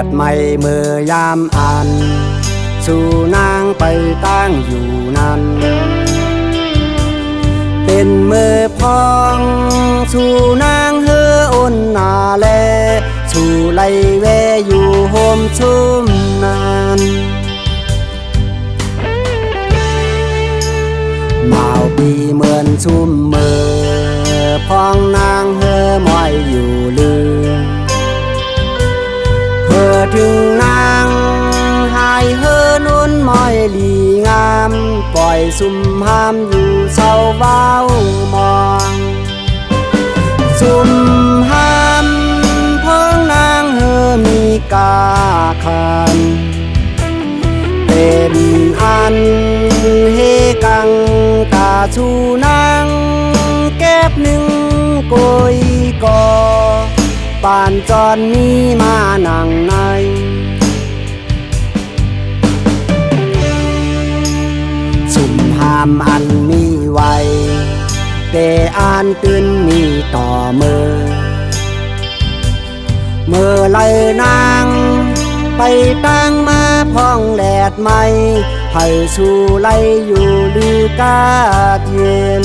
ดไม่เมื่อยามอันสู่นางไปตั้งอยู่นั้นเป็นมือพองสู่นางเฮืออ่อนนาแลสู่ไลเวอยู่โฮมชุ่มนานมาวปีเหมือนชุ่มมือพองนางเฮือมอยอยู่ลือเพื่อถึงนางหายเฮือนุ่นมอยหลีงามปล่อยซุ่มห้ามอยู่เศร้าเบามองซุ่มห้ามเพิ่งนางเฮือมีกาคันเป็นอันเฮกังกาชูนางแก็บหนึ่งโกยกอปานจอนนี้มานั่งในสุ่มหามอันมีไว้แต่อ่านตื่นมีต่อเมื่อไล่นางไปตั้งมาพองแดดไม่ให้สู่ไล่อยู่ลือกาดเย็น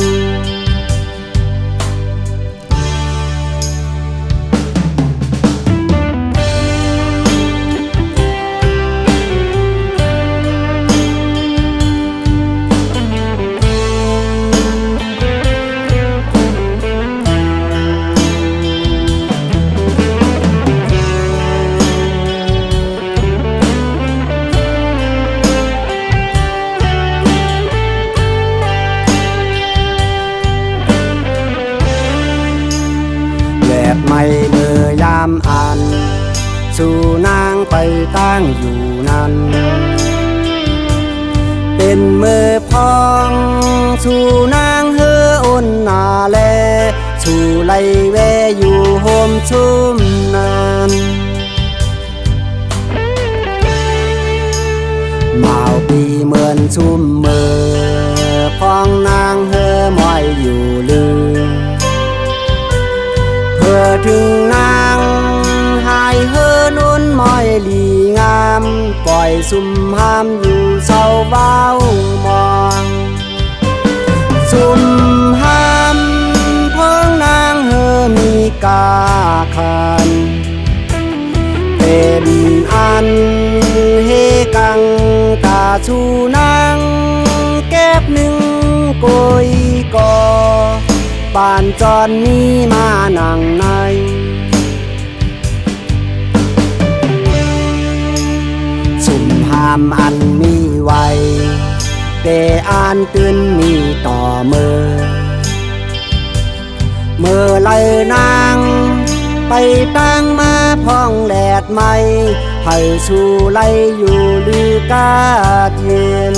ไม่เมื่อยามอันสู่นางไปตั้งอยู่นั้นเป็นมือพองสู่นางเฮืออ่อนนาแลสู่ไลเวอยู่โฮมชุ่มนานมาวปีเหมือนชุ่มมือพองนางเฮือมอยอยู่ลือเพื่อถึงนางหายเฮือนุ่นมอยหลีงามปล่อยซุ่มห้ามอยู่เศร้าเบามองซุ่มห้ามเพิ่งนางเฮือมีกาคันเป็นอันเฮกังกาชูนางแก็บหนึ่งโกยกอปานจอนนี้มานั่งในสุ่มหามอันมีไว้แต่อ่านตื่นมีต่อเมื่อไล่นางไปตั้งมาพองแดดไม่ให้สู่ไล่อยู่ลือกาดเย็น